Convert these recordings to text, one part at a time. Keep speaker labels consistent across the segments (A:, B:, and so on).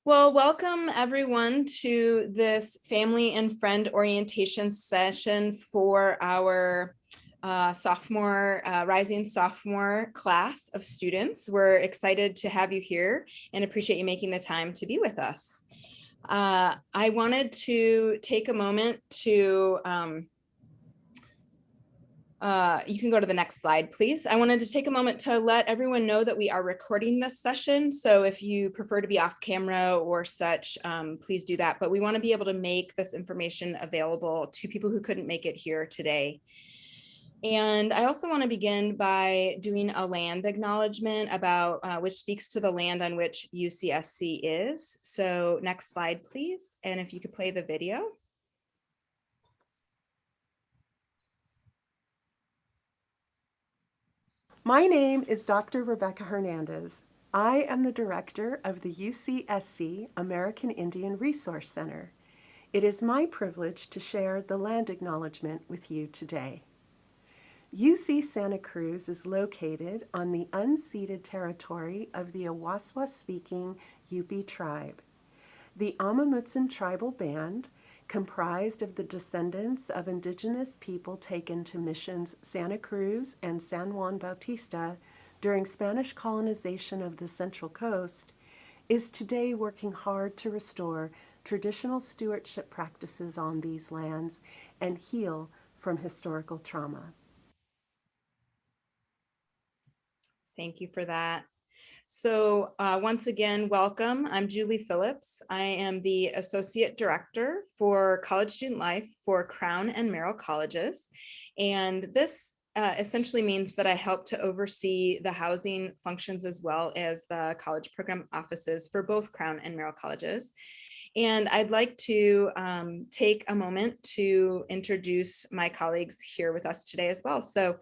A: Well, welcome everyone to this family and friend orientation session for our rising sophomore class of students. We're excited to have you here and appreciate you making the time to be with us. I wanted to take a moment to you can go to the next slide, please. I wanted to take a moment to let everyone know that we are recording this session. So if you prefer to be off camera or such, please do that. But we want to be able to make this information available to people who couldn't make it here today. And I also want to begin by doing a land acknowledgement about which speaks to the land on which UCSC is. So next slide, please. And if you could play the video.
B: My name is Dr. Rebecca Hernandez. I am the director of the UCSC American Indian Resource Center. It is my privilege to share the land acknowledgement with you today. UC Santa Cruz is located on the unceded territory of the Awaswa-speaking Yupi tribe. The Amamutsan tribal band, comprised of the descendants of indigenous people taken to missions Santa Cruz and San Juan Bautista during Spanish colonization of the Central Coast, is today working hard to restore traditional stewardship practices on these lands and heal from historical trauma.
A: Thank you for that. So once again, welcome. I'm Julie Phillips. I am the Associate Director for College Student Life for Crown and Merrill Colleges. And this essentially means that I help to oversee the housing functions as well as the college program offices for both Crown and Merrill Colleges. And I'd like to take a moment to introduce my colleagues here with us today as well. So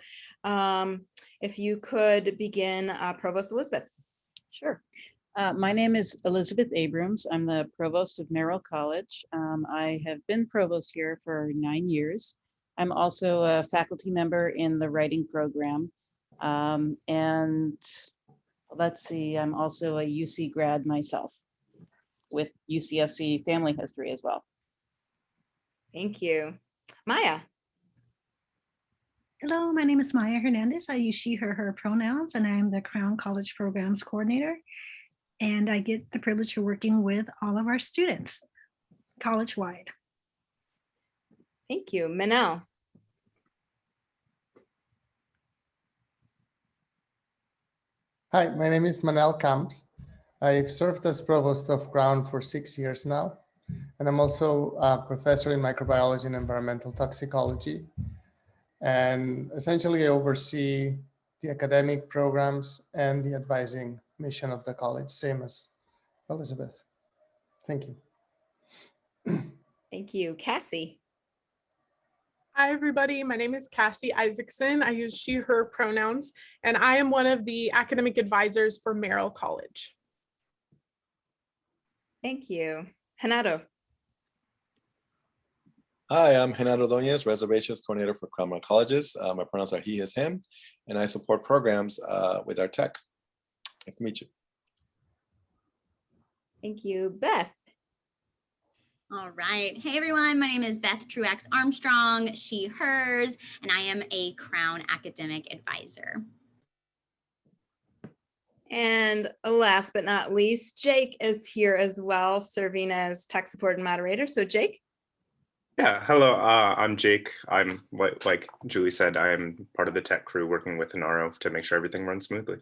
A: if you could begin, Provost Elizabeth.
C: Sure. My name is Elizabeth Abrams. I'm the provost of Merrill College. I have been provost here for 9 years. I'm also a faculty member in the writing program. And let's see, I'm also a UC grad myself with UCSC family history as well.
A: Thank you. Maya.
D: Hello, my name is Maya Hernandez. I use she, her pronouns, and I am the Crown College Programs Coordinator. And I get the privilege of working with all of our students college-wide.
A: Thank you. Manel.
E: Hi, my name is Manel Camps. I've served as provost of Crown for 6 years now, and I'm also a professor in microbiology and environmental toxicology. And essentially I oversee the academic programs and the advising mission of the college, same as Elizabeth. Thank you.
A: Thank you. Cassie.
F: Hi, everybody. My name is Cassie Isaacson. I use she, her pronouns, and I am one of the academic advisors for Merrill College.
A: Thank you. Renato.
G: Hi, I'm Hernandez Ordonez, Reservations Coordinator for Crown Colleges. My pronouns are he, his, him, and I support programs with our tech. Nice to meet you.
A: Thank you. Beth.
H: All right. Hey, everyone. My name is Beth Truax Armstrong, she, hers, and I am a Crown Academic Advisor.
A: And last but not least, Jake is here as well, serving as tech support and moderator. So Jake.
I: Yeah, hello, I'm Jake. I'm, like Julie said, I am part of the tech crew working with Inaro to make sure everything runs smoothly.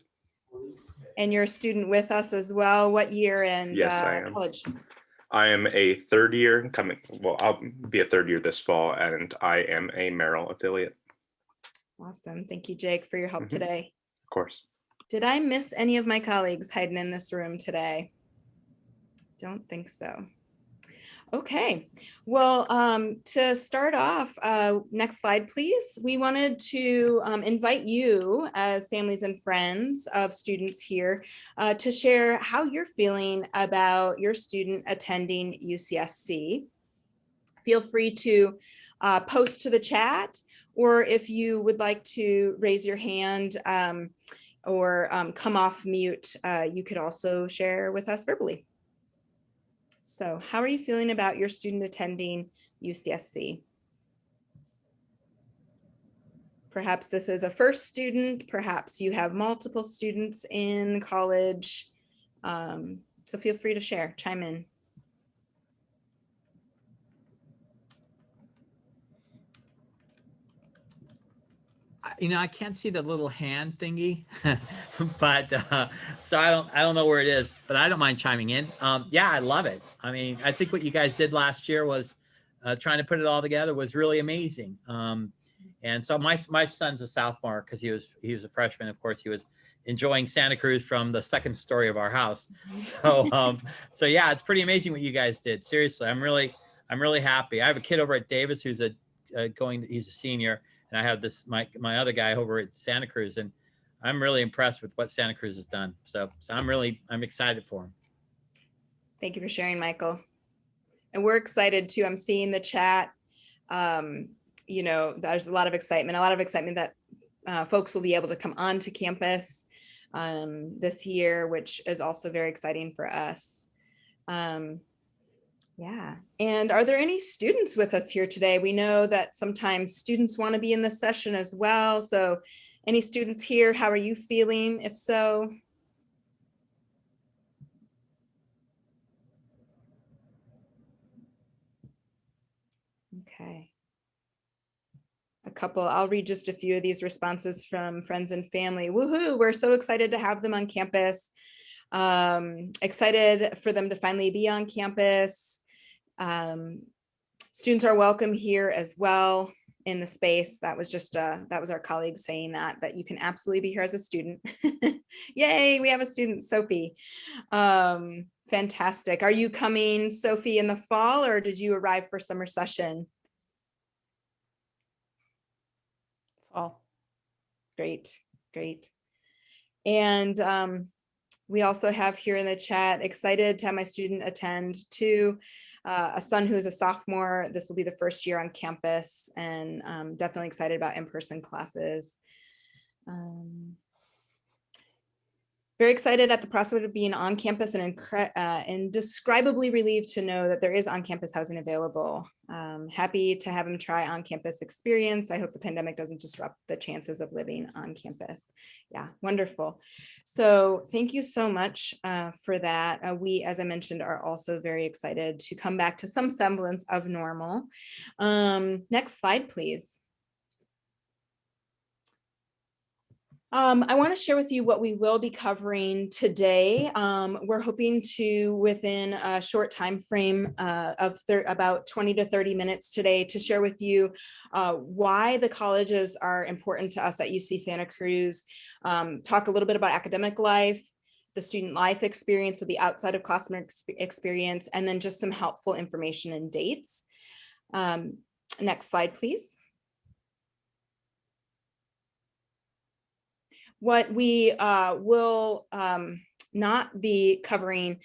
A: And you're a student with us as well. What year in college?
I: I am a third year coming, well, I'll be a third year this fall, and I am a Merrill affiliate.
A: Awesome. Thank you, Jake, for your help today.
I: Of course.
A: Did I miss any of my colleagues hiding in this room today? Don't think so. Okay, well, to start off, next slide, please. We wanted to invite you as families and friends of students here to share how you're feeling about your student attending UCSC. Feel free to post to the chat, or if you would like to raise your hand or come off mute, you could also share with us verbally. So how are you feeling about your student attending UCSC? Perhaps this is a first student, perhaps you have multiple students in college. So feel free to share, chime in.
J: I can't see the little hand thingy, but so I don't know where it is, but I don't mind chiming in. Yeah, I love it. I mean, I think what you guys did last year was trying to put it all together was really amazing. And so my son's a sophomore because he was a freshman. Of course, he was enjoying Santa Cruz from the second story of our house. So so yeah, it's pretty amazing what you guys did. Seriously, I'm really happy. I have a kid over at Davis who's he's a senior. And I have my other guy over at Santa Cruz, and I'm really impressed with what Santa Cruz has done. So I'm excited for him.
A: Thank you for sharing, Michael. And we're excited too. I'm seeing the chat. There's a lot of excitement that folks will be able to come onto campus this year, which is also very exciting for us. Yeah. And are there any students with us here today? We know that sometimes students want to be in the session as well. So any students here, how are you feeling? If so? Okay. I'll read just a few of these responses from friends and family. Woohoo, we're so excited to have them on campus. Excited for them to finally be on campus. Students are welcome here as well in the space. That was our colleague saying that you can absolutely be here as a student. Yay, we have a student, Sophie. Fantastic. Are you coming, Sophie, in the fall, or did you arrive for summer session?
C: Fall.
A: Great. And we also have here in the chat, excited to have my student attend to a son who is a sophomore. This will be the first year on campus, and definitely excited about in-person classes. Very excited at the prospect of being on campus and indescribably relieved to know that there is on-campus housing available. Happy to have him try on-campus experience. I hope the pandemic doesn't disrupt the chances of living on campus. Yeah, wonderful. So thank you so much for that. We, as I mentioned, are also very excited to come back to some semblance of normal. Next slide, please. I want to share with you what we will be covering today. We're hoping to, within a short time frame of about 20 to 30 minutes today, to share with you why the colleges are important to us at UC Santa Cruz, talk a little bit about academic life, the student life experience, or the outside of classroom experience, and then just some helpful information and dates. Next slide, please. What we will not be covering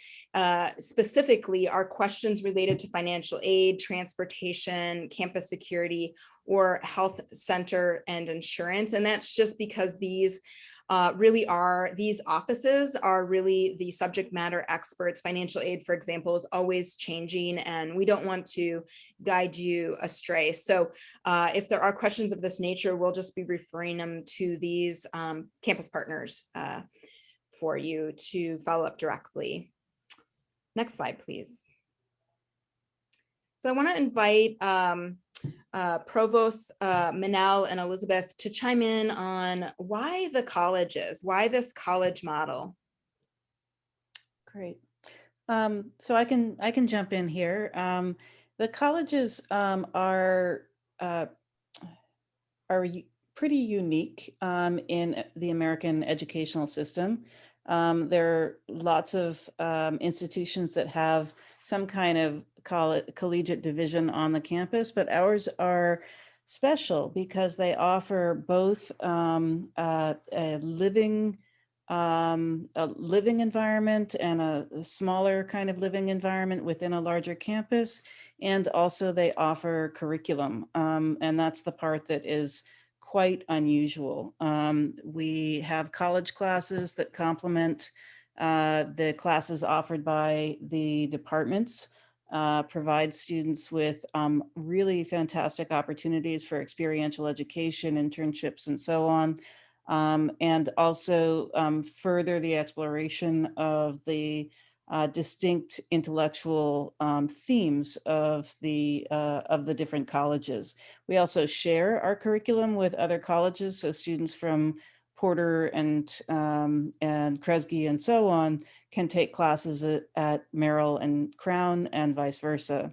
A: specifically are questions related to financial aid, transportation, campus security, or health center and insurance. And that's just because these offices are really the subject matter experts. Financial aid, for example, is always changing, and we don't want to guide you astray. So if there are questions of this nature, we'll just be referring them to these campus partners for you to follow up directly. Next slide, please. So I want to invite Provost Manel and Elizabeth to chime in on why this college model.
C: Great. So I can jump in here. The colleges are pretty unique in the American educational system. There are lots of institutions that have some kind of collegiate division on the campus, but ours are special because they offer both a living environment and a smaller kind of living environment within a larger campus, and also they offer curriculum, and that's the part that is quite unusual. We have college classes that complement The classes offered by the departments provide students with really fantastic opportunities for experiential education, internships, and so on. And also further the exploration of the distinct intellectual themes of the different colleges. We also share our curriculum with other colleges, so students from Porter and Kresge and so on can take classes at Merrill and Crown and vice versa.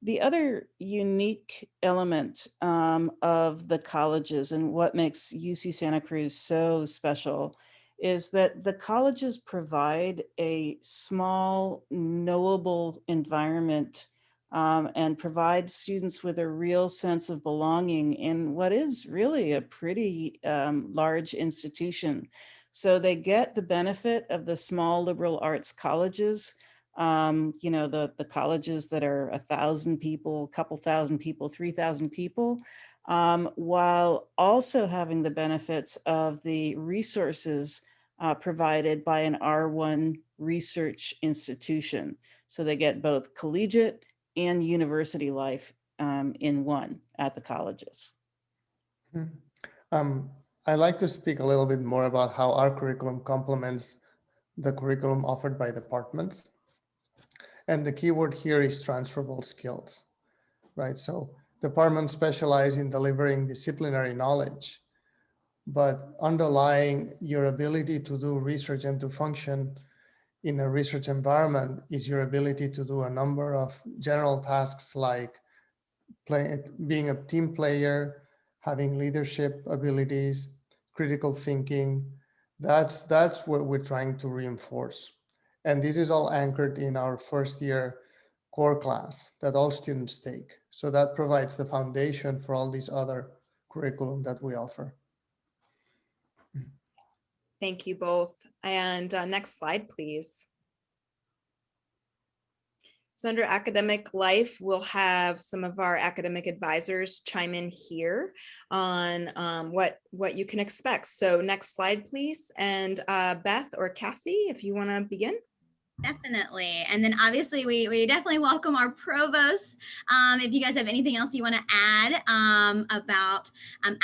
C: The other unique element of the colleges and what makes UC Santa Cruz so special is that the colleges provide a small, knowable environment and provide students with a real sense of belonging in what is really a pretty large institution. So they get the benefit of the small liberal arts colleges, you know, the colleges that are 1,000 people, a couple thousand people, 3,000 people, while also having the benefits of the resources provided by an R1 research institution. So they get both collegiate and university life in one at the colleges.
E: I'd like to speak a little bit more about how our curriculum complements the curriculum offered by departments. And the key word here is transferable skills, right? So departments specialize in delivering disciplinary knowledge, but underlying your ability to do research and to function in a research environment is your ability to do a number of general tasks like being a team player, having leadership abilities, critical thinking. That's what we're trying to reinforce. And this is all anchored in our first year core class that all students take. So that provides the foundation for all these other curriculum that we offer.
A: Thank you both. And next slide, please. So under academic life, we'll have some of our academic advisors chime in here on what you can expect. So next slide, please. And Beth or Cassie, if you want to begin.
H: Definitely. And then obviously we definitely welcome our provosts. If you guys have anything else you want to add about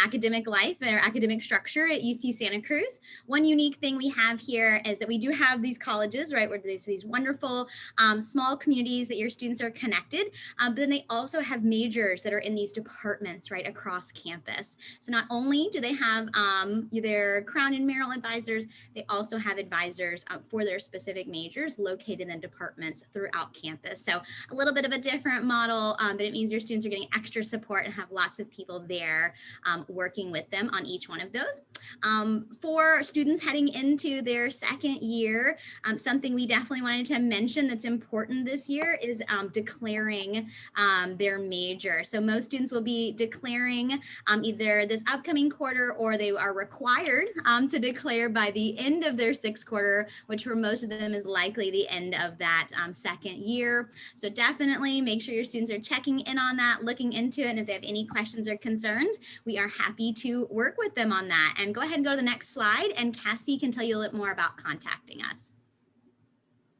H: academic life or academic structure at UC Santa Cruz. One unique thing we have here is that we do have these colleges, right, where there's these wonderful small communities that your students are connected, but then they also have majors that are in these departments right across campus. So not only do they have their Crown and Merrill advisors, they also have advisors for their specific majors located in the departments throughout campus. So a little bit of a different model, but it means your students are getting extra support and have lots of people there working with them on each one of those. For students heading into their second year, something we definitely wanted to mention that's important this year is declaring their major. So most students will be declaring either this upcoming quarter or they are required to declare by the end of their sixth quarter, which for most of them is likely the end of that second year. So definitely make sure your students are checking in on that, looking into it. And if they have any questions or concerns, we are happy to work with them on that. And go ahead and go to the next slide and Cassie can tell you a little more about contacting us.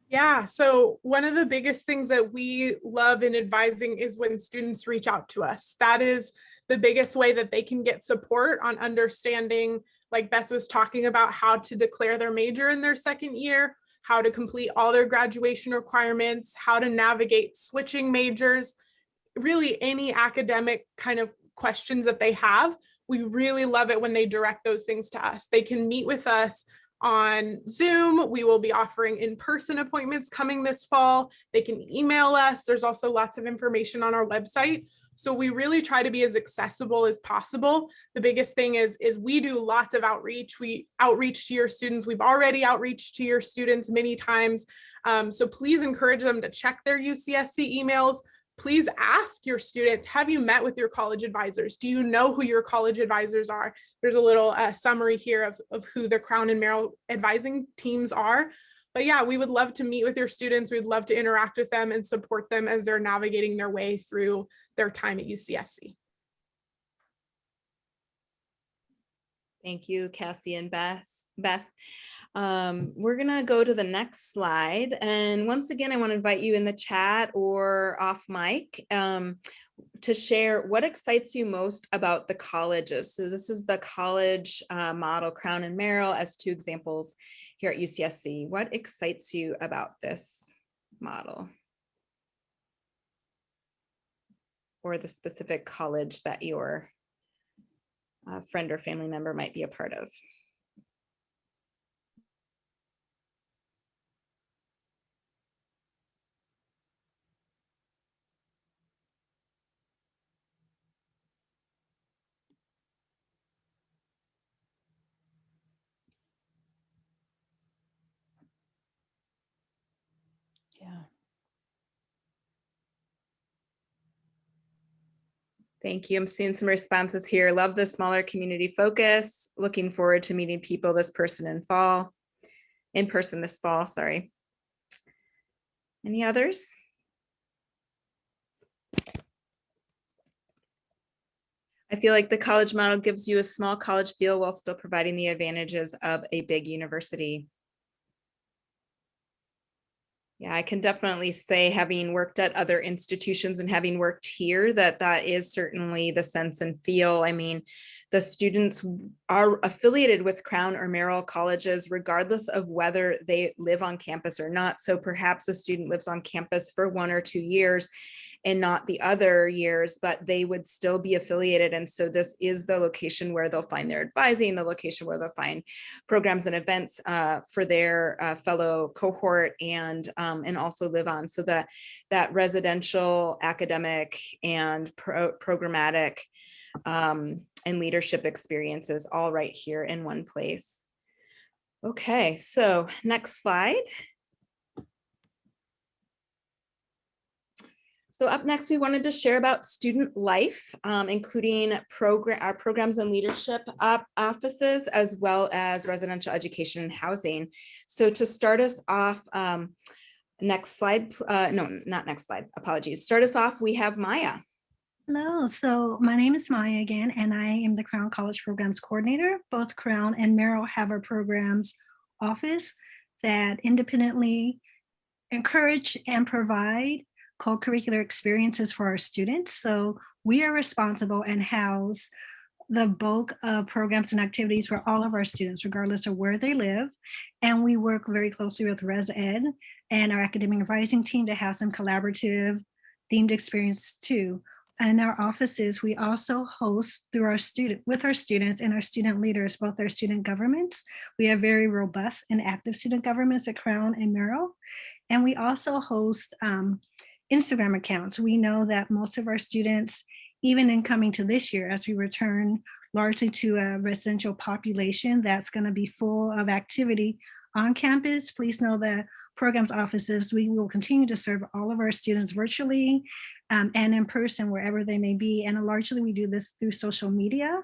F: Yeah, so one of the biggest things that we love in advising is when students reach out to us. That is the biggest way that they can get support on understanding, like Beth was talking about, how to declare their major in their second year, how to complete all their graduation requirements, how to navigate switching majors, really any academic kind of questions that they have. We really love it when they direct those things to us. They can meet with us on Zoom. We will be offering in-person appointments coming this fall. They can email us. There's also lots of information on our website. So we really try to be as accessible as possible. The biggest thing is we do lots of outreach. We outreach to your students. We've already outreached to your students many times. So please encourage them to check their UCSC emails. Please ask your students, have you met with your college advisors? Do you know who your college advisors are? There's a little summary here of who the Crown and Merrill advising teams are. But yeah, we would love to meet with your students. We'd love to interact with them and support them as they're navigating their way through their time at UCSC.
A: Thank you, Cassie and Beth. Beth. We're gonna go to the next slide. And once again, I want to invite you in the chat or off mic to share what excites you most about the colleges. So this is the college model, Crown and Merrill, as two examples here at UCSC. What excites you about this model? Or the specific college that your friend or family member might be a part of?
C: Yeah.
A: Thank you. I'm seeing some responses here. Love the smaller community focus. Looking forward to meeting people in person this fall, sorry. Any others? I feel like the college model gives you a small college feel while still providing the advantages of a big university. Yeah, I can definitely say, having worked at other institutions and having worked here, that is certainly the sense and feel. I mean, the students are affiliated with Crown or Merrill colleges, regardless of whether they live on campus or not. So perhaps a student lives on campus for 1 or 2 years and not the other years, but they would still be affiliated. And so this is the location where they'll find their advising, the location where they'll find programs and events for their fellow cohort, and also live on. So that residential, academic, and programmatic and leadership experiences all right here in one place. Okay, so next slide. So up next, we wanted to share about student life, including our programs and leadership offices, as well as residential education and housing. So to start us off, next slide, no, not next slide, apologies. Start us off, we have Maya.
D: Hello, so my name is Maya again, and I am the Crown College Programs Coordinator. Both Crown and Merrill have a programs office that independently encourage and provide co-curricular experiences for our students. So we are responsible and house the bulk of programs and activities for all of our students, regardless of where they live. And we work very closely with Res Ed and our academic advising team to have some collaborative themed experience too. In our offices, we also host with our students and our student leaders, both our student governments. We have very robust and active student governments at Crown and Merrill. And we also host Instagram accounts. We know that most of our students, even in coming to this year, as we return largely to a residential population that's going to be full of activity on campus, please know that programs offices, we will continue to serve all of our students virtually and in person, wherever they may be. And largely we do this through social media.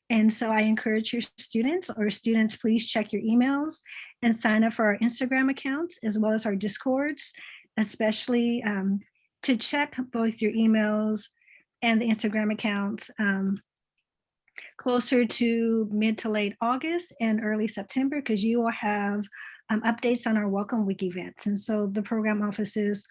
D: And so I encourage your students, please check your emails and sign up for our Instagram accounts, as well as our Discords, especially to check both your emails and the Instagram accounts closer to mid to late August and early September, because you will have updates on our Welcome Week events. And so the program offices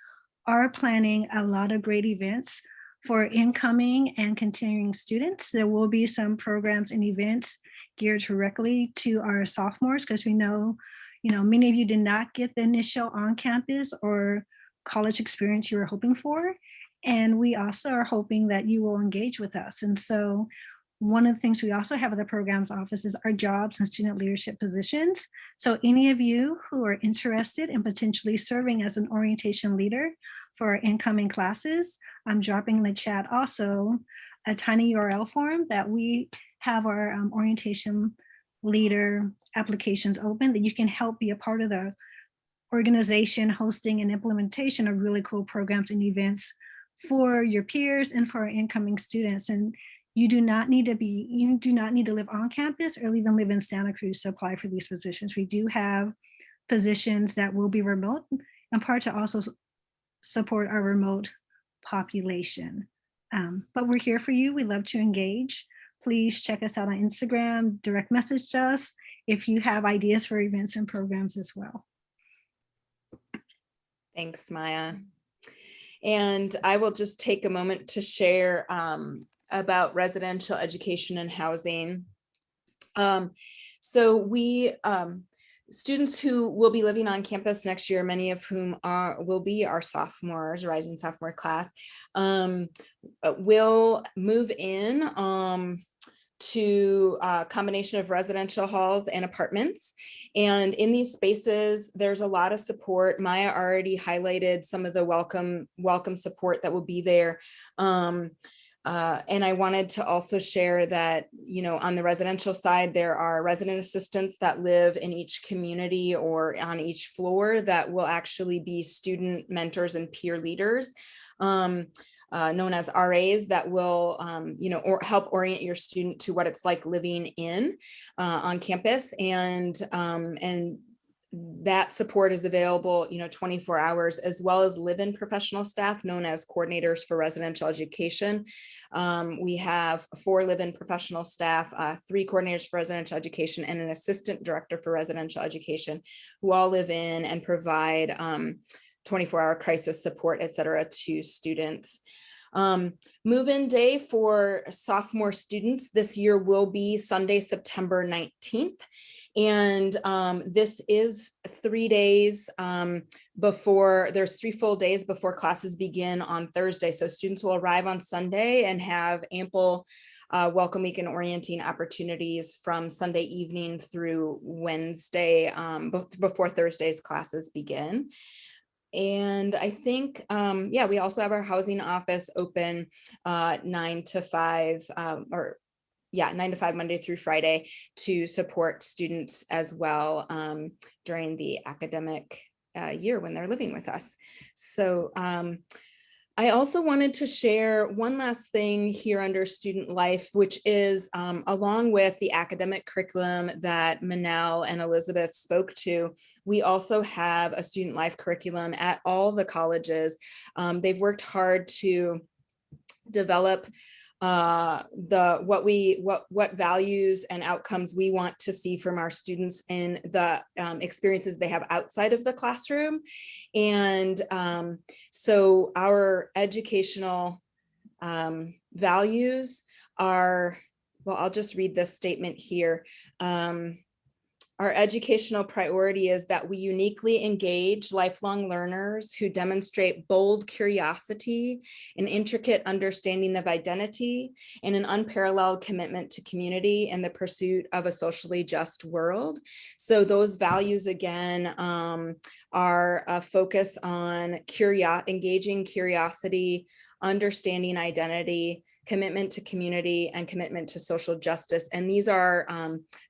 D: are planning a lot of great events for incoming and continuing students. There will be some programs and events geared directly to our sophomores, because we know, many of you did not get the initial on-campus or college experience you were hoping for. And we also are hoping that you will engage with us. And so one of the things we also have at the programs office is our jobs and student leadership positions. So any of you who are interested in potentially serving as an orientation leader for our incoming classes, I'm dropping in the chat also a tiny URL form that we have our orientation leader applications open, that you can help be a part of the organization, hosting, and implementation of really cool programs and events for your peers and for our incoming students. And you do not need to live on campus or even live in Santa Cruz to apply for these positions. We do have positions that will be remote, in part to also support our remote population. But we're here for you. We love to engage. Please check us out on Instagram, direct message us, if you have ideas for events and programs as well.
A: Thanks, Maya. And I will just take a moment to share about residential education and housing. So we, students who will be living on campus next year, many of whom will be our sophomores, rising sophomore class, will move in to a combination of residential halls and apartments. And in these spaces, there's a lot of support. Maya already highlighted some of the welcome support that will be there. And I wanted to also share that, you know, on the residential side, there are resident assistants that live in each community or on each floor that will actually be student mentors and peer leaders, known as RAs, that will, you know, or help orient your student to what it's like living in on campus. And that support is available, you know, 24 hours, as well as live-in professional staff known as coordinators for residential education. We have 4 live-in professional staff, 3 coordinators for residential education, and an assistant director for residential education, who all live in and provide 24-hour crisis support, et cetera, to students. Move-in day for sophomore students this year will be Sunday, September 19th. And this is 3 days before, there's 3 full days before classes begin on Thursday. So students will arrive on Sunday and have ample welcome week and orienting opportunities from Sunday evening through Wednesday before Thursday's classes begin. And I think, yeah, we also have our housing office open 9 to 5, 9 to 5 Monday through Friday to support students as well during the academic year when they're living with us. So I also wanted to share one last thing here under student life, which is along with the academic curriculum that Manel and Elizabeth spoke to, we also have a student life curriculum at all the colleges. They've worked hard to develop what values and outcomes we want to see from our students in the experiences they have outside of the classroom. And so our educational values are, well, I'll just read this statement here. Our educational priority is that we uniquely engage lifelong learners who demonstrate bold curiosity, an intricate understanding of identity, and an unparalleled commitment to community and the pursuit of a socially just world. So those values, again, are a focus on engaging curiosity, understanding identity, commitment to community, and commitment to social justice. And these are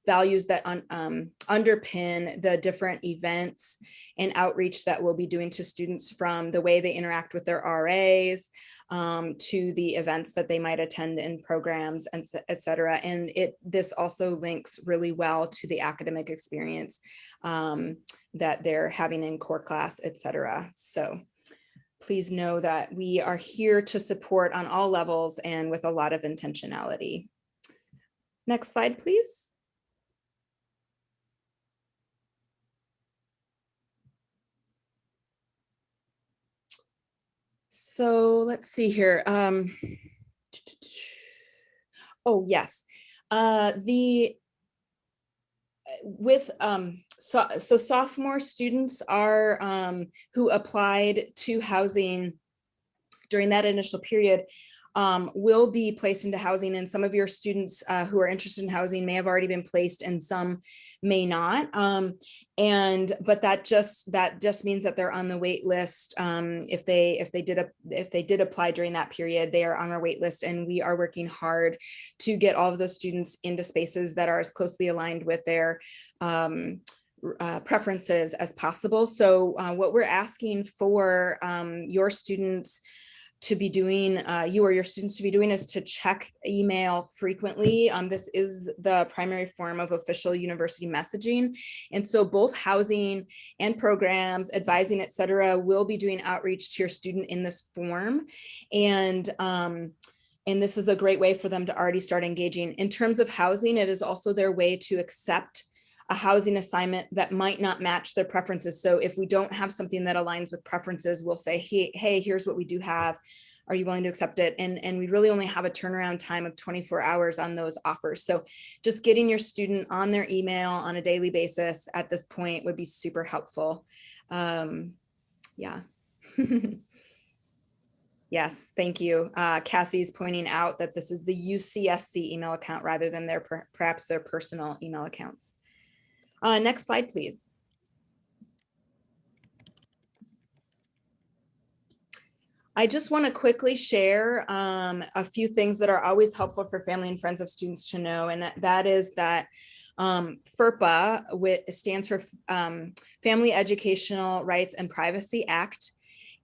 A: values that underpin the different events and outreach that we'll be doing to students, from the way they interact with their RAs to the events that they might attend in programs, and et cetera. And this also links really well to the academic experience that they're having in core class, et cetera. So please know that we are here to support on all levels and with a lot of intentionality. Next slide, please. So let's see here. Oh, yes. So sophomore students are who applied to housing during that initial period will be placed into housing, and some of your students who are interested in housing may have already been placed and some may not. But that just means that they're on the wait list. If they did apply during that period, they are on our wait list, and we are working hard to get all of those students into spaces that are as closely aligned with their preferences as possible. So what we're asking for your students to be doing, you or your students to be doing, is to check email frequently. This is the primary form of official university messaging. And so both housing and programs, advising, et cetera, will be doing outreach to your student in this form. And this is a great way for them to already start engaging. In terms of housing, it is also their way to accept a housing assignment that might not match their preferences. So if we don't have something that aligns with preferences, we'll say, hey, here's what we do have. Are you willing to accept it? And we really only have a turnaround time of 24 hours on those offers. So just getting your student on their email on a daily basis at this point would be super helpful. Yeah. Yes, thank you. Cassie's pointing out that this is the UCSC email account rather than perhaps their personal email accounts. Next slide, please. I just want to quickly share a few things that are always helpful for family and friends of students to know, and that is that FERPA, which stands for Family Educational Rights and Privacy Act.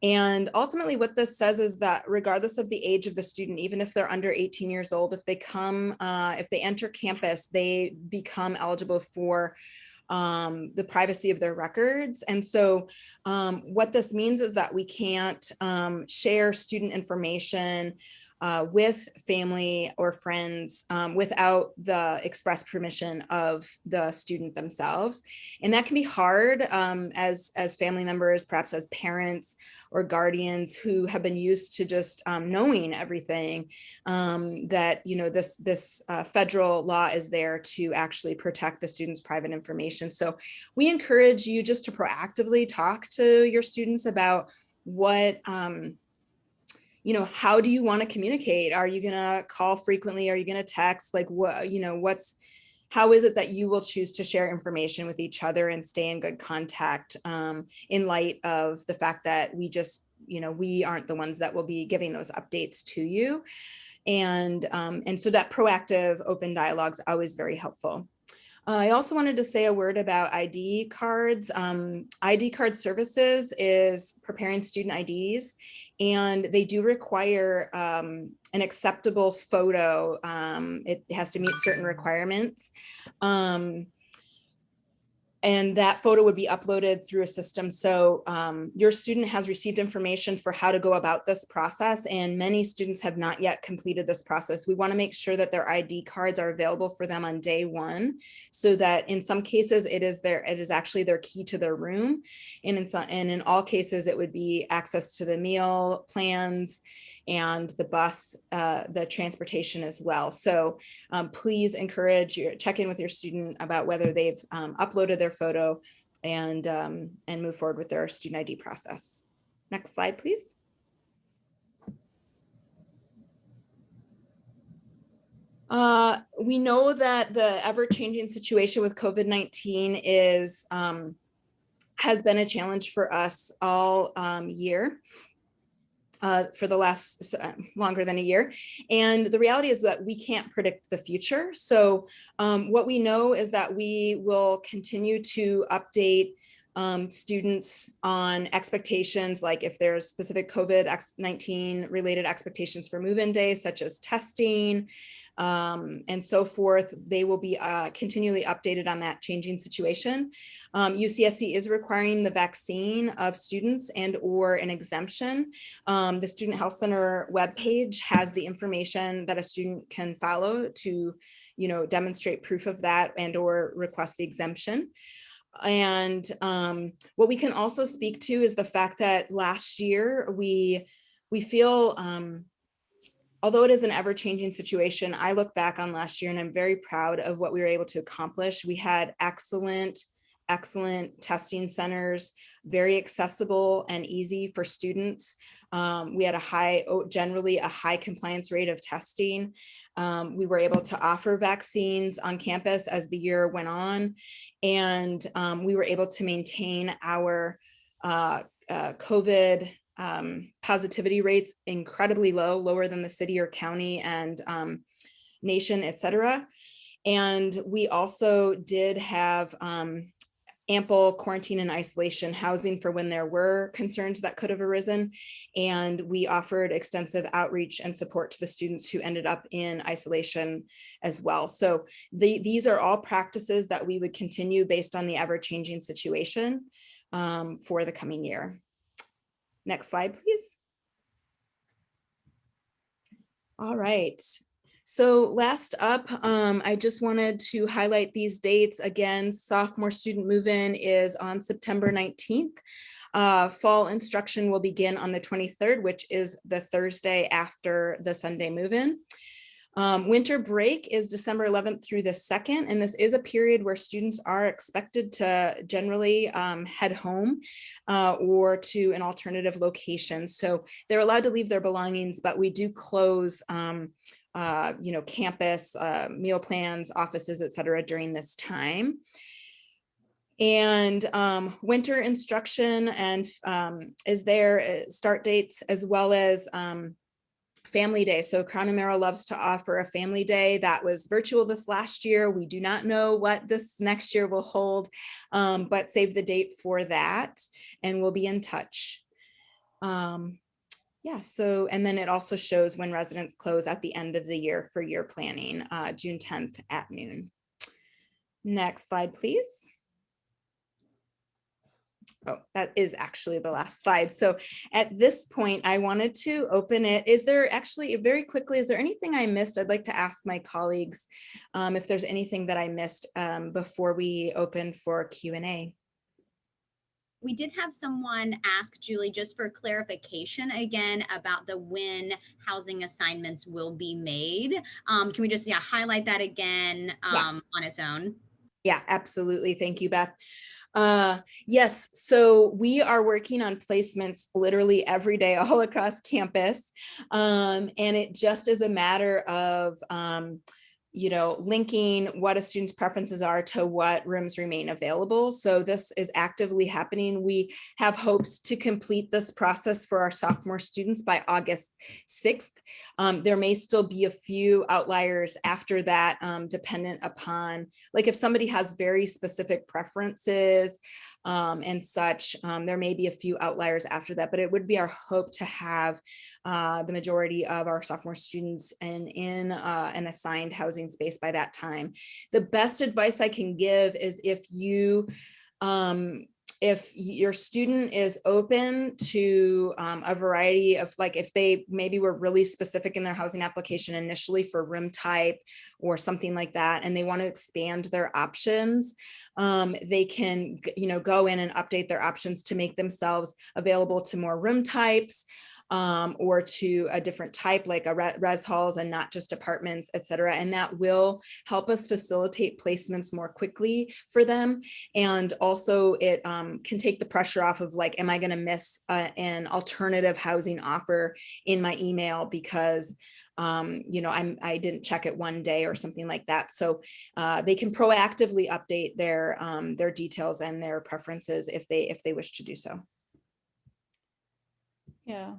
A: And ultimately what this says is that regardless of the age of the student, even if they're under 18 years old, if they enter campus, they become eligible for the privacy of their records. And so what this means is that we can't share student information with family or friends without the express permission of the student themselves. And that can be hard as family members, perhaps as parents or guardians who have been used to just knowing everything, that, you know, this federal law is there to actually protect the student's private information. So we encourage you just to proactively talk to your students about what, you know, how do you want to communicate? Are you going to call frequently? Are you going to text? Like what, you know, how is it that you will choose to share information with each other and stay in good contact in light of the fact that we just, you know, we aren't the ones that will be giving those updates to you. And so that proactive open dialogue is always very helpful. I also wanted to say a word about ID cards. ID card services is preparing student IDs, and they do require an acceptable photo. It has to meet certain requirements. And that photo would be uploaded through a system. So your student has received information for how to go about this process, and many students have not yet completed this process. We want to make sure that their ID cards are available for them on day one, so that in some cases it is actually their key to their room, and in all cases it would be access to the meal plans and the bus, the transportation as well. So please check in with your student about whether they've uploaded their photo and move forward with their student ID process. Next slide, please. We know that the ever-changing situation with COVID-19 has been a challenge for us all year. For the last longer than a year. And the reality is that we can't predict the future. So what we know is that we will continue to update students on expectations, like if there's specific COVID-19 related expectations for move-in days, such as testing, and so forth. They will be continually updated on that changing situation. UCSC is requiring the vaccine of students and or an exemption. The Student Health Center webpage has the information that a student can follow to, you know, demonstrate proof of that and or request the exemption. And what we can also speak to is the fact that last year we feel, although it is an ever-changing situation, I look back on last year and I'm very proud of what we were able to accomplish. We had excellent testing centers, very accessible and easy for students. We had generally a high compliance rate of testing. We were able to offer vaccines on campus as the year went on, and we were able to maintain our COVID positivity rates incredibly low, lower than the city or county and nation, et cetera. And we also did have ample quarantine and isolation housing for when there were concerns that could have arisen. And we offered extensive outreach and support to the students who ended up in isolation as well. So these are all practices that we would continue based on the ever-changing situation for the coming year. Next slide, please. All right. So last up, I just wanted to highlight these dates. Again, sophomore student move-in is on September 19th. Fall instruction will begin on the 23rd, which is the Thursday after the Sunday move-in. Winter break is December 11th through the 2nd, and this is a period where students are expected to generally head home or to an alternative location. So they're allowed to leave their belongings, but we do close campus, meal plans, offices, et cetera, during this time. And winter instruction and is there start dates as well as Family Day. So Crown and Merrill loves to offer a family day that was virtual this last year. We do not know what this next year will hold, but save the date for that and we'll be in touch. Yeah, so, and then it also shows when residents close at the end of the year for year planning, June 10th at noon. Next slide, please. Oh, that is actually the last slide. So at this point, I wanted to open it. Is there actually, very quickly, is there anything I missed? I'd like to ask my colleagues if there's anything that I missed before we open for Q&A.
H: We did have someone ask Julie just for clarification again about the when housing assignments will be made. Can we just highlight that again on its own?
A: Yeah, absolutely. Thank you, Beth. Yes, so we are working on placements literally every day all across campus. And it just is a matter of linking what a student's preferences are to what rooms remain available. So this is actively happening. We have hopes to complete this process for our sophomore students by August 6th. There may still be a few outliers after that, dependent upon, like if somebody has very specific preferences and such, there may be a few outliers after that, but it would be our hope to have the majority of our sophomore students in an assigned housing space by that time. The best advice I can give is if your student is open to a variety of, like if they maybe were really specific in their housing application initially for room type or something like that, and they want to expand their options, they can go in and update their options to make themselves available to more room types, or to a different type like a res halls and not just apartments, et cetera. And that will help us facilitate placements more quickly for them. And also it can take the pressure off of like, am I going to miss an alternative housing offer in my email because I didn't check it one day or something like that. So they can proactively update their details and their preferences if they wish to do so.
C: Yeah.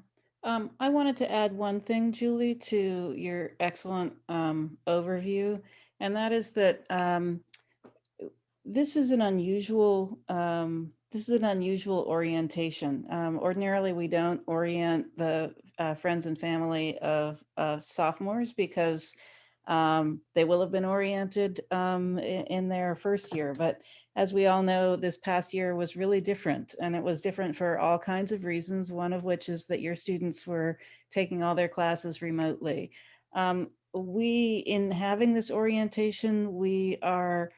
C: I wanted to add one thing, Julie, to your excellent overview, and that is that this is an unusual orientation. Ordinarily, we don't orient the friends and family of sophomores because they will have been oriented in their first year. But as we all know, this past year was really different, and it was different for all kinds of reasons, one of which is that your students were taking all their classes remotely. In having this orientation, we are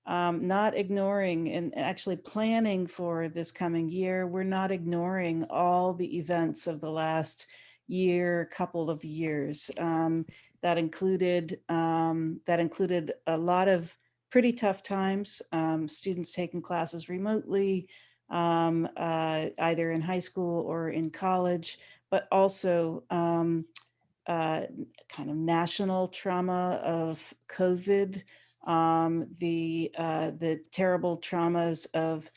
C: not ignoring and actually planning for this coming year. We're not ignoring all the events of the last year, couple of years. That included a lot of pretty tough times, students taking classes remotely, either in high school or in college, but also kind of national trauma of COVID, the terrible traumas of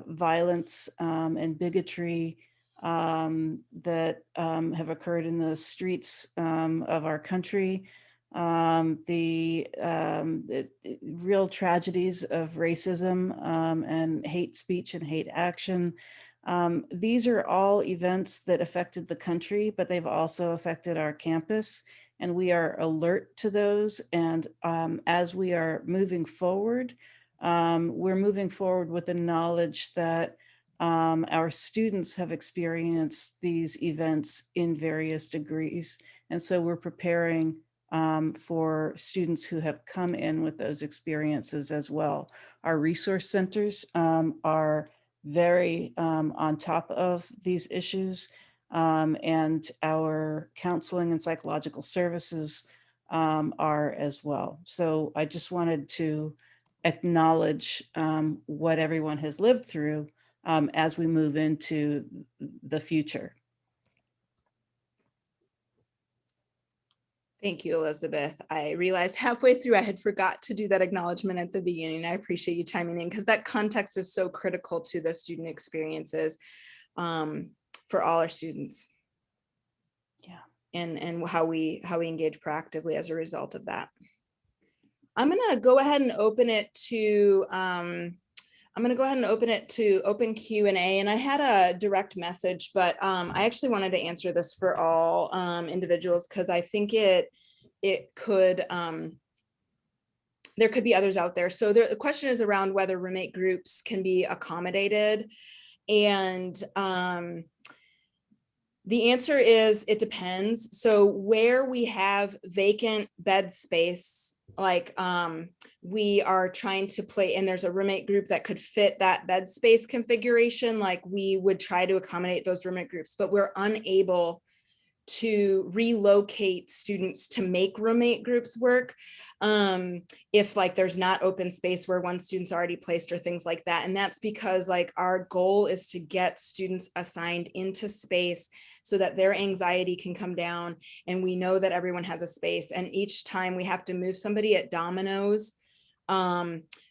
C: violence and bigotry that have occurred in the streets of our country, the real tragedies of racism and hate speech and hate action. These are all events that affected the country, but they've also affected our campus, and we are alert to those. And as we are moving forward, we're moving forward with the knowledge that our students have experienced these events in various degrees. And so we're preparing for students who have come in with those experiences as well. Our resource centers are very on top of these issues, and our counseling and psychological services are as well. So I just wanted to acknowledge what everyone has lived through as we move into the future.
A: Thank you, Elizabeth. I realized halfway through I had forgot to do that acknowledgement at the beginning. I appreciate you chiming in because that context is so critical to the student experiences for all our students.
C: Yeah.
A: And how we engage proactively as a result of that. I'm gonna go ahead and open it to open Q&A, and I had a direct message, but I actually wanted to answer this for all individuals because I think it could there could be others out there. So the question is around whether roommate groups can be accommodated, and the answer is it depends. So where we have vacant bed space, like we are trying to play, and there's a roommate group that could fit that bed space configuration, like we would try to accommodate those roommate groups, but we're unable to relocate students to make roommate groups work if like there's not open space where one student's already placed or things like that. And that's because like our goal is to get students assigned into space so that their anxiety can come down, and we know that everyone has a space, and each time we have to move somebody, it dominoes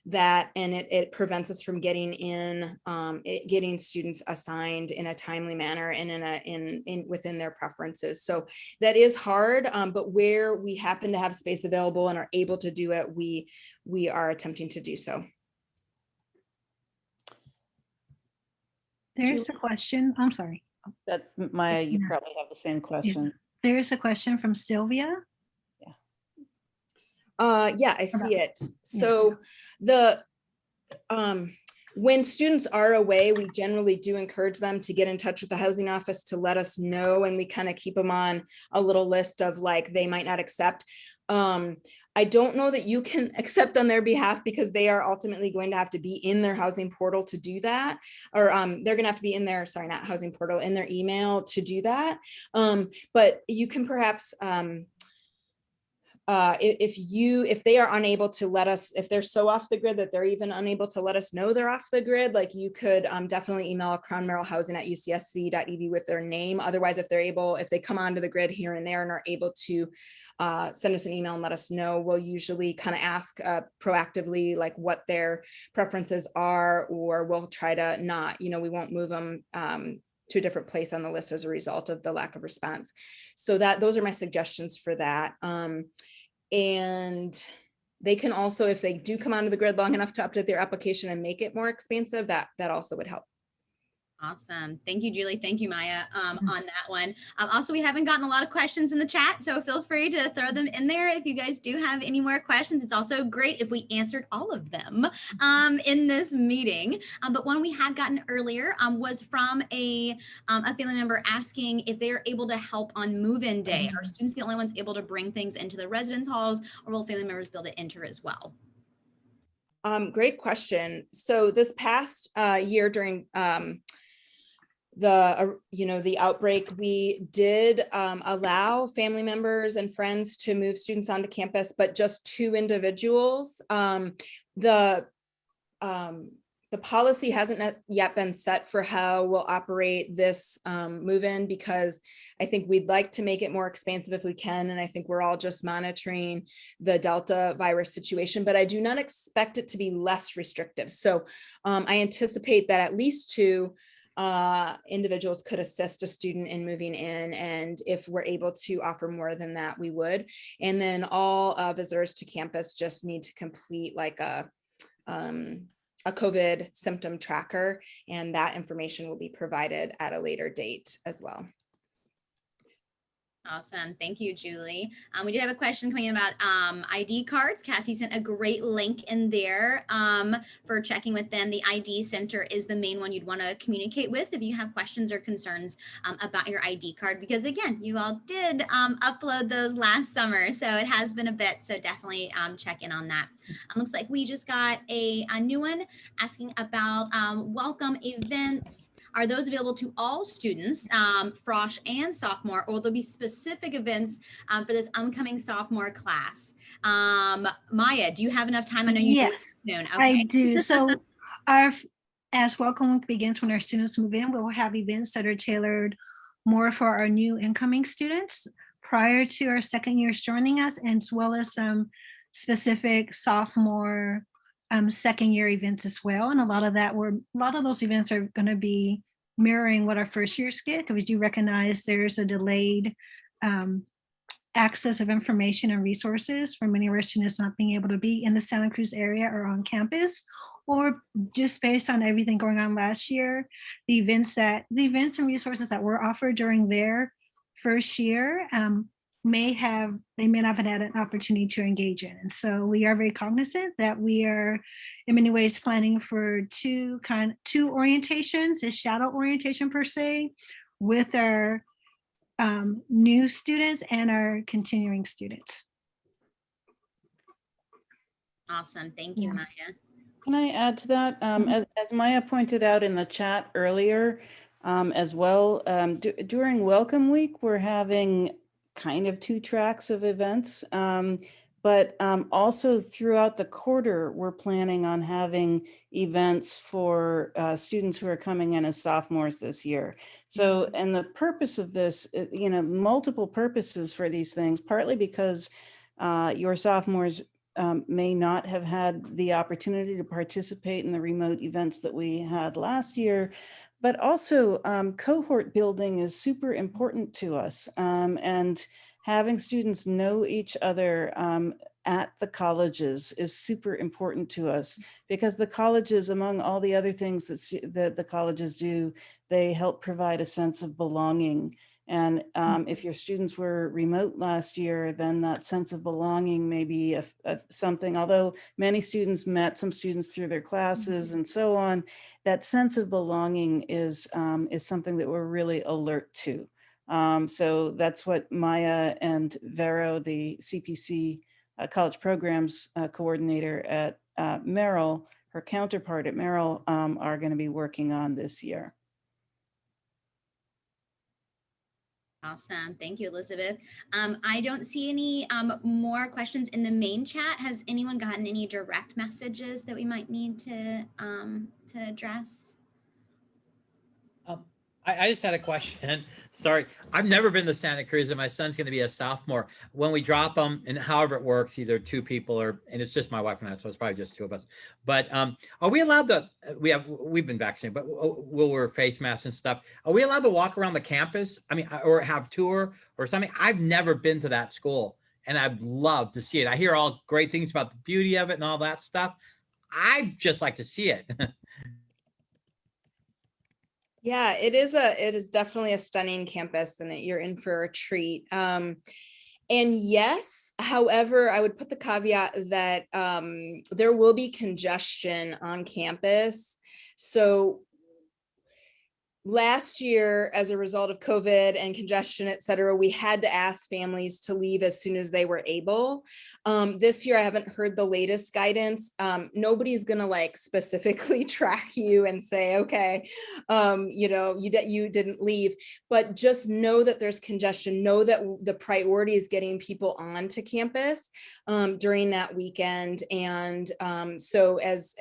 A: that, and it prevents us from getting in, getting students assigned in a timely manner and in within their preferences. So that is hard, but where we happen to have space available and are able to do it, we are attempting to do so.
D: There's a question. I'm sorry.
C: That Maya, you probably have the same question.
D: There's a question from Sylvia.
A: Yeah, I see it. So the when students are away, we generally do encourage them to get in touch with the housing office to let us know, and we kind of keep them on a little list of like they might not accept. I don't know that you can accept on their behalf because they are ultimately going to have to be in their housing portal to do that, or they're going to have to be in their, sorry, not housing portal, in their email to do that. But you can perhaps if they are unable to let us, if they're so off the grid that they're even unable to let us know they're off the grid, like you could definitely email crownmerrillhousing@ucsc.edu with their name. Otherwise, if they're able, if they come onto the grid here and there and are able to send us an email and let us know, we'll usually kind of ask proactively like what their preferences are, or we'll try to not, we won't move them to a different place on the list as a result of the lack of response. So those are my suggestions for that. And they can also, if they do come onto the grid long enough to update their application and make it more expansive, that also would help.
H: Awesome. Thank you, Julie. Thank you, Maya, on that one. Also, we haven't gotten a lot of questions in the chat, so feel free to throw them in there if you guys do have any more questions. It's also great if we answered all of them in this meeting. But one we had gotten earlier was from a family member asking if they are able to help on move-in day. Are students the only ones able to bring things into the residence halls, or will family members be able to enter as well?
A: Great question. So this past year during the outbreak, we did allow family members and friends to move students onto campus, but just 2 individuals. The policy hasn't yet been set for how we'll operate this move-in, because I think we'd like to make it more expansive if we can. And I think we're all just monitoring the Delta virus situation, but I do not expect it to be less restrictive. So I anticipate that at least 2 individuals could assist a student in moving in, and if we're able to offer more than that, we would. And then all visitors to campus just need to complete like a COVID symptom tracker, and that information will be provided at a later date as well.
H: Awesome. Thank you, Julie. We did have a question coming in about ID cards. Cassie sent a great link in there for checking with them. The ID center is the main one you'd want to communicate with if you have questions or concerns about your ID card, because again, you all did upload those last summer, so it has been a bit, so definitely check in on that. Looks like we just got a new one asking about welcome events. Are those available to all students, frosh and sophomore, or will there be specific events for this upcoming sophomore class? Maya, do you have enough time? I know you do it
D: Yes,
H: soon.
D: I
H: Okay.
D: do. So as Welcome Week begins, when our students move in, we will have events that are tailored more for our new incoming students prior to our second years joining us, as well as some specific sophomore second year events as well. And a lot of those events are going to be mirroring what our first years get, because we do recognize there's a delayed access of information and resources for many of our students not being able to be in the Santa Cruz area or on campus, or just based on everything going on last year, the events and resources that were offered during their first year they may not have had an opportunity to engage in. And so we are very cognizant that we are in many ways planning for two orientations, a shadow orientation per se, with our new students and our continuing students.
H: Awesome. Thank you,
D: Yeah.
H: Maya.
C: Can I add to that? As Maya pointed out in the chat earlier, as well, during Welcome Week, we're having kind of 2 tracks of events, but also throughout the quarter, we're planning on having events for students who are coming in as sophomores this year. So, and the purpose of this, multiple purposes for these things, partly because your sophomores may not have had the opportunity to participate in the remote events that we had last year, but also cohort building is super important to us, and having students know each other at the colleges is super important to us, because the colleges, among all the other things that the colleges do, they help provide a sense of belonging. And if your students were remote last year, then that sense of belonging may be something, although many students met some students through their classes and so on, that sense of belonging is something that we're really alert to. So that's what Maya and Vero, the CPC College Programs Coordinator at Merrill, her counterpart at Merrill, are going to be working on this year.
H: Awesome. Thank you, Elizabeth. I don't see any more questions in the main chat. Has anyone gotten any direct messages that we might need to address?
J: I just had a question. Sorry, I've never been to Santa Cruz, and my son's going to be a sophomore. When we drop them, and however it works, either 2 people and it's just my wife and I, so it's probably just 2 of us. But are we allowed to? We've been vaccinated, but we'll wear face masks and stuff. Are we allowed to walk around the campus? I mean, or have tour or something? I've never been to that school, and I'd love to see it. I hear all great things about the beauty of it and all that stuff. I'd just like to see it.
A: Yeah, it is definitely a stunning campus, and you're in for a treat. And yes, however, I would put the caveat that there will be congestion on campus. So last year, as a result of COVID and congestion, et cetera, we had to ask families to leave as soon as they were able. This year, I haven't heard the latest guidance. Nobody's gonna like specifically track you and say, okay, you didn't leave, but just know that there's congestion. Know that the priority is getting people onto campus during that weekend. And so as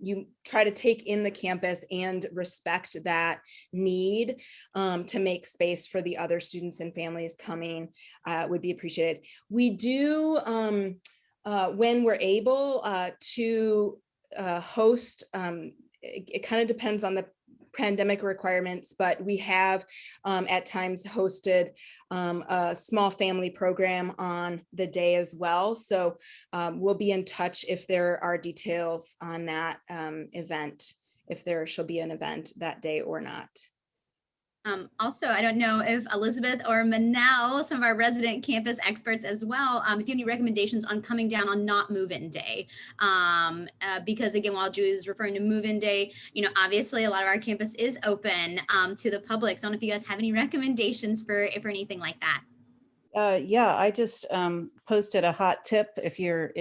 A: you try to take in the campus and respect that need to make space for the other students and families coming would be appreciated. We do, when we're able to host, it kind of depends on the pandemic requirements, but we have at times hosted a small family program on the day as well. So we'll be in touch if there are details on that event, if there shall be an event that day or not.
H: Also, I don't know if Elizabeth or Manel, some of our resident campus experts as well, if you have any recommendations on coming down on not move-in day. Because again, while Julie is referring to move-in day, obviously a lot of our campus is open to the public. So I don't know if you guys have any recommendations for anything like that.
C: Yeah, I just posted a hot tip if you're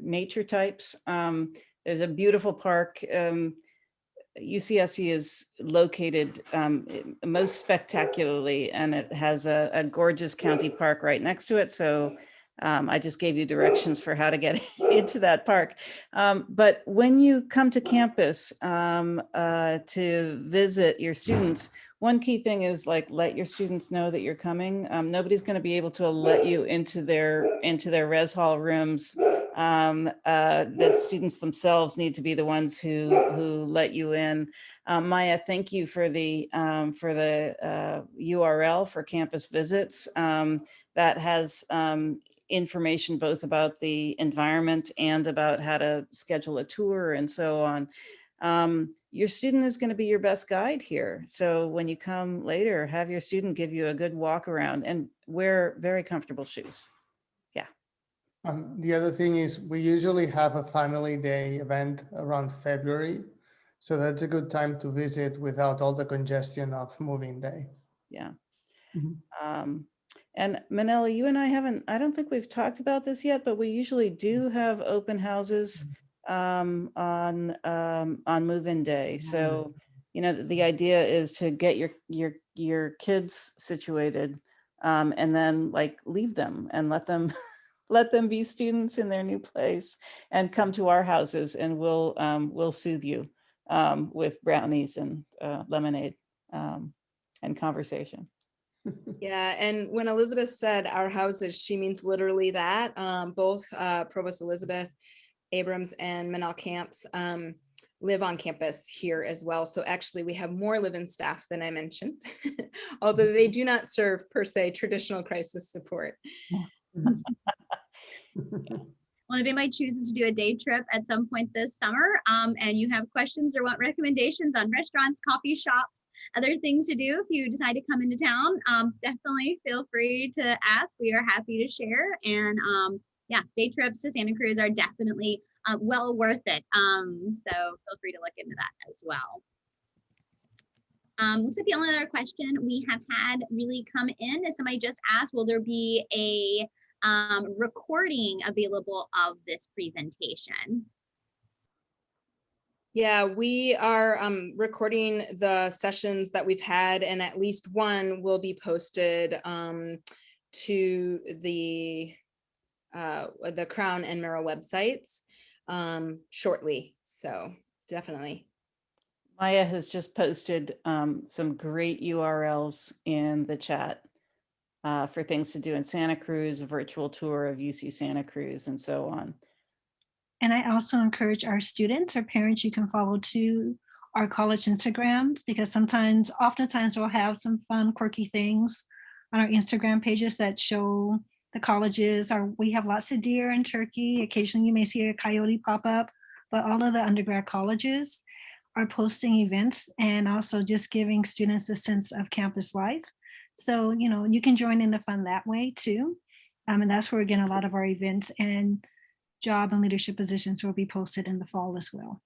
C: nature types. There's a beautiful park. UCSC is located most spectacularly, and it has a gorgeous county park right next to it. So I just gave you directions for how to get into that park. But when you come to campus to visit your students, one key thing is let your students know that you're coming. Nobody's going to be able to let you into their res hall rooms. The students themselves need to be the ones who let you in. Maya, thank you for the URL for campus visits. That has information both about the environment and about how to schedule a tour and so on. Your student is going to be your best guide here. So when you come later, have your student give you a good walk around and wear very comfortable shoes. Yeah.
E: The other thing is we usually have a family day event around February. So that's a good time to visit without all the congestion of moving day.
C: Yeah.
E: Mm-hmm.
C: And Manila, you and I don't think we've talked about this yet, but we usually do have open houses on move-in day. So, the idea is to get your kids situated and then leave them and let them be students in their new place and come to our houses, and we'll soothe you with brownies and lemonade and conversation.
A: Yeah, and when Elizabeth said our houses, she means literally that. Both Provost Elizabeth Abrams and Manal Camps live on campus here as well. So actually we have more live-in staff than I mentioned, although they do not serve per se traditional crisis support.
H: Well, if anybody chooses to do a day trip at some point this summer and you have questions or want recommendations on restaurants, coffee shops, other things to do, if you decide to come into town, definitely feel free to ask. We are happy to share. And yeah, day trips to Santa Cruz are definitely well worth it. So feel free to look into that as well. Looks like the only other question we have had really come in is somebody just asked, will there be a recording available of this presentation?
A: Yeah, we are recording the sessions that we've had, and at least one will be posted to the Crown and Merrill websites shortly. So definitely.
C: Maya has just posted some great URLs in the chat for things to do in Santa Cruz, a virtual tour of UC Santa Cruz, and so on.
D: And I also encourage our students or parents, you can follow to our college Instagrams, because oftentimes we'll have some fun, quirky things on our Instagram pages that show the colleges. We have lots of deer and turkey. Occasionally you may see a coyote pop up, but all of the undergrad colleges are posting events and also just giving students a sense of campus life. So, you can join in the fun that way too. And that's where, again, a lot of our events and job and leadership positions will be posted in the fall as well.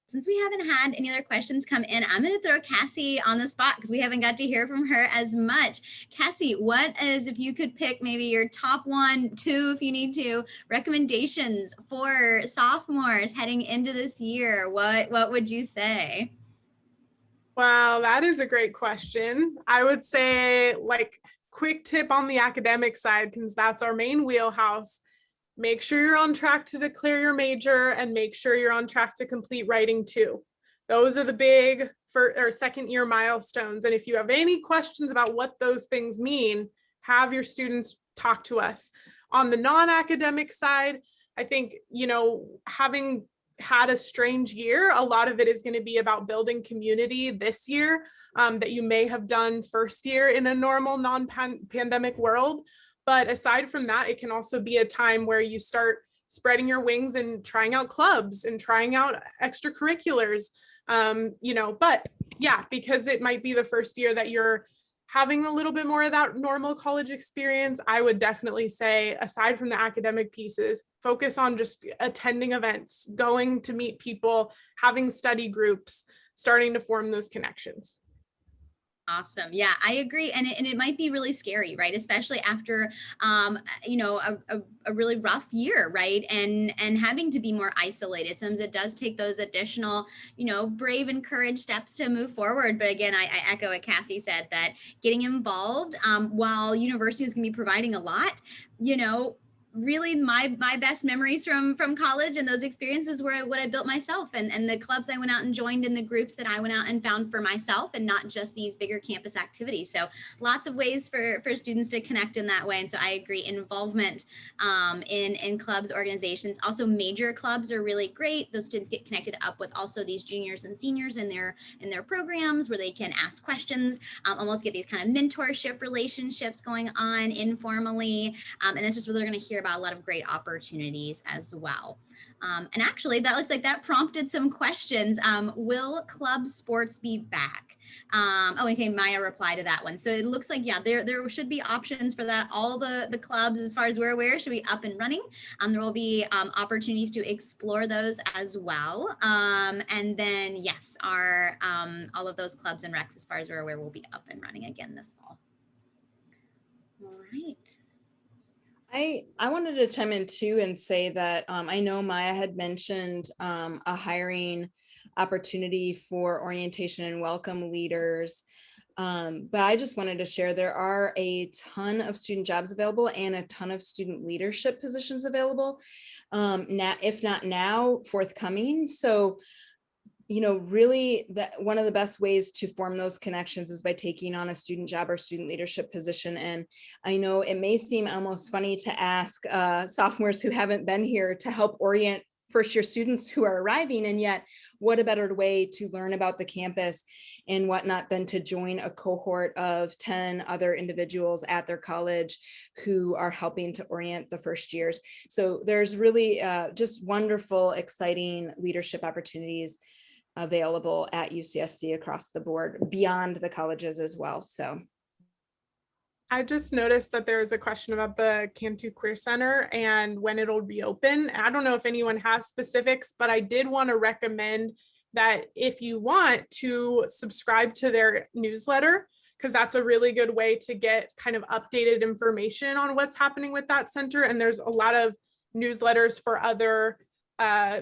H: Since we haven't had any other questions come in, I'm going to throw Cassie on the spot because we haven't got to hear from her as much. Cassie, what is, if you could pick maybe your top 1, 2, if you need to, recommendations for sophomores heading into this year, what would you say?
F: Wow, that is a great question. I would say, quick tip on the academic side, because that's our main wheelhouse. Make sure you're on track to declare your major and make sure you're on track to complete writing 2. Those are the big second year milestones. And if you have any questions about what those things mean, have your students talk to us. On the non-academic side, I think, having had a strange year, a lot of it is going to be about building community this year that you may have done first year in a normal non-pandemic world. But aside from that, it can also be a time where you start spreading your wings and trying out clubs and trying out extracurriculars. But yeah, because it might be the first year that you're having a little bit more of that normal college experience, I would definitely say, aside from the academic pieces, focus on just attending events, going to meet people, having study groups, starting to form those connections.
H: Awesome. Yeah, I agree. And it might be really scary, right? Especially after, a really rough year, right? And having to be more isolated. Sometimes it does take those additional, brave and courage steps to move forward. But again, I echo what Cassie said, that getting involved, while university is going to be providing a lot, really my best memories from college and those experiences were what I built myself, and the clubs I went out and joined, and the groups that I went out and found for myself, and not just these bigger campus activities. So lots of ways for students to connect in that way. And so I agree, involvement in clubs, organizations, also major clubs are really great. Those students get connected up with also these juniors and seniors in their programs, where they can ask questions, almost get these kind of mentorship relationships going on informally. And that's just where they're going to hear about a lot of great opportunities as well. And actually, that looks like that prompted some questions. Will club sports be back? Okay, Maya replied to that one. So it looks like, yeah, there should be options for that. All the clubs, as far as we're aware, should be up and running. There will be opportunities to explore those as well. And then, yes, all of those clubs and recs, as far as we're aware, will be up and running again this fall. All right.
A: I wanted to chime in too and say that I know Maya had mentioned a hiring opportunity for orientation and welcome leaders. But I just wanted to share, there are a ton of student jobs available and a ton of student leadership positions available, now, if not now, forthcoming. So really, that one of the best ways to form those connections is by taking on a student job or student leadership position. And I know it may seem almost funny to ask sophomores who haven't been here to help orient first year students who are arriving, and yet what a better way to learn about the campus and whatnot than to join a cohort of 10 other individuals at their college who are helping to orient the first years. So there's really just wonderful, exciting leadership opportunities available at UCSC across the board, beyond the colleges as well. So
F: I just noticed that there's a question about the Cantu Queer Center and when it'll reopen. I don't know if anyone has specifics, but I did want to recommend that if you want to subscribe to their newsletter, because that's a really good way to get kind of updated information on what's happening with that center. And there's a lot of newsletters for other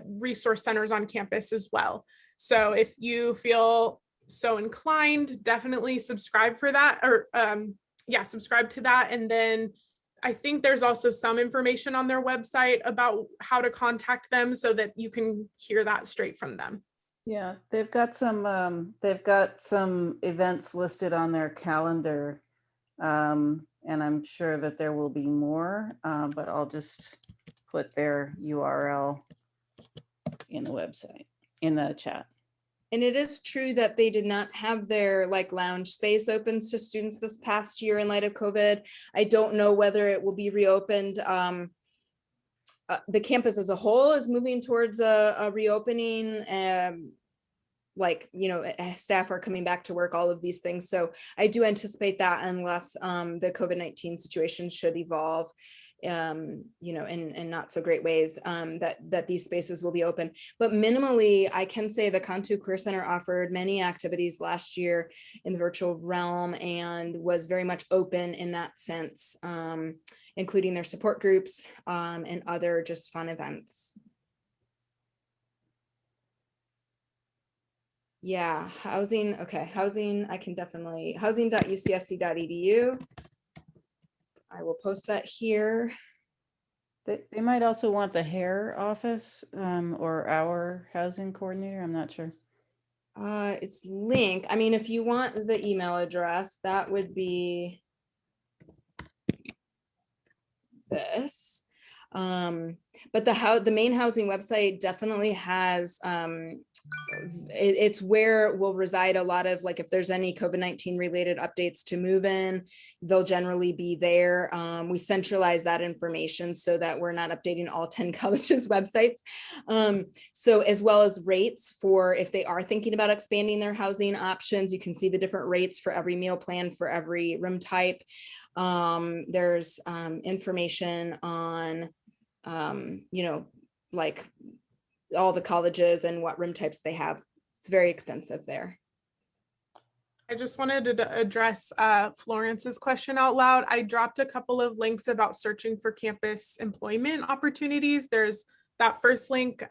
F: resource centers on campus as well. So if you feel so inclined, definitely subscribe for that, or subscribe to that. And then I think there's also some information on their website about how to contact them so that you can hear that straight from them.
C: Yeah, they've got some events listed on their calendar. And I'm sure that there will be more, but I'll just put their URL in the website, in the chat.
A: And it is true that they did not have their lounge space open to students this past year in light of COVID. I don't know whether it will be reopened. The campus as a whole is moving towards a reopening. Staff are coming back to work, all of these things. So I do anticipate that, unless the COVID-19 situation should evolve, in not so great ways, that these spaces will be open. But minimally, I can say the Cantu Queer Center offered many activities last year in the virtual realm and was very much open in that sense, including their support groups and other just fun events. Yeah, housing. Okay, housing. I can definitely housing.ucsc.edu. I will post that here.
C: They might also want the hair office or our housing coordinator. I'm not sure.
A: It's link. I mean, if you want the email address, that would be this. But the main housing website definitely has, it's where will reside a lot of, like, if there's any COVID-19 related updates to move in, they'll generally be there. We centralize that information so that we're not updating all 10 colleges' websites. So as well as rates for if they are thinking about expanding their housing options, you can see the different rates for every meal plan for every room type. There's information on, you know, like all the colleges and what room types they have. It's very extensive there.
F: I just wanted to address Florence's question out loud. I dropped a couple of links about searching for campus employment opportunities. There's that first link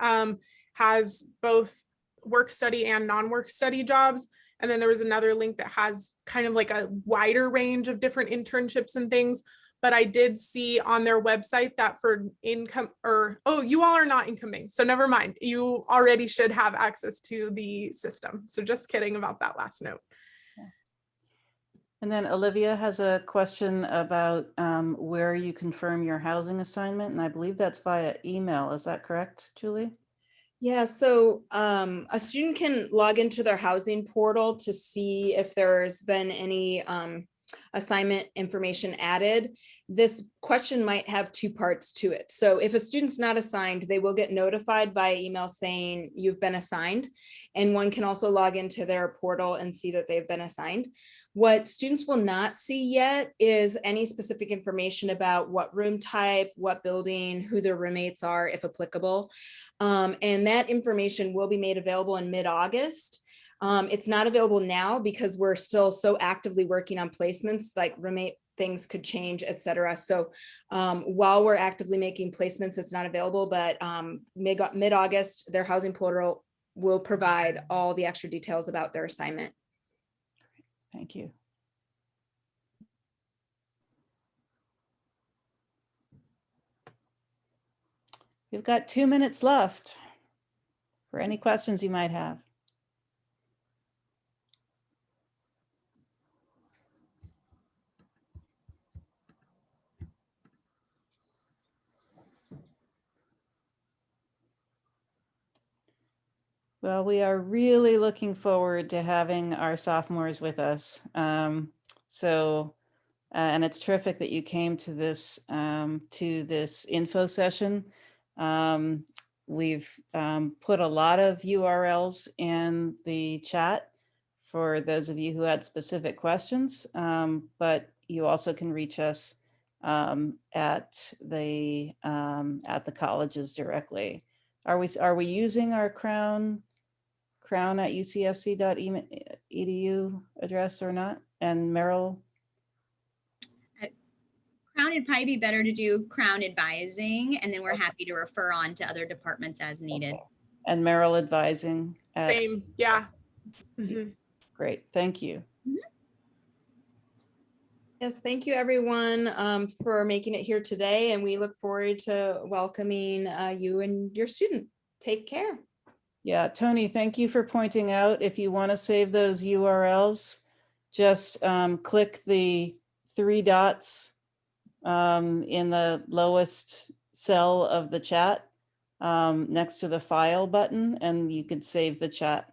F: has both work study and non-work study jobs. And then there was another link that has kind of like a wider range of different internships and things. But I did see on their website that for income, or, oh, you all are not incoming, so never mind. You already should have access to the system. So just kidding about that last note.
C: And then Olivia has a question about where you confirm your housing assignment, and I believe that's via email. Is that correct, Julie?
A: Yeah, so a student can log into their housing portal to see if there's been any assignment information added. This question might have two parts to it. So if a student's not assigned, they will get notified via email saying you've been assigned, and one can also log into their portal and see that they've been assigned. What students will not see yet is any specific information about what room type, what building, who their roommates are, if applicable. And that information will be made available in mid-August. It's not available now because we're still so actively working on placements, like roommate things could change, et cetera. So while we're actively making placements, it's not available, but mid-August, their housing portal will provide all the extra details about their assignment.
C: Thank you. We've got 2 minutes left for any questions you might have. Well, we are really looking forward to having our sophomores with us. And it's terrific that you came to this info session. We've put a lot of URLs in the chat for those of you who had specific questions, but you also can reach us at the colleges directly. Are we using our crown at ucsc.edu address or not? And Merrill?
H: Crown, it'd probably be better to do Crown Advising, and then we're happy to refer on to other departments as needed.
C: Okay. And Merrill Advising?
F: Same, yeah. Mm-hmm.
C: Great, thank you.
A: Yes, thank you everyone for making it here today, and we look forward to welcoming you and your student. Take care.
C: Yeah, Tony, thank you for pointing out, if you want to save those URLs, just click the 3 dots in the lowest cell of the chat next to the file button, and you could save the chat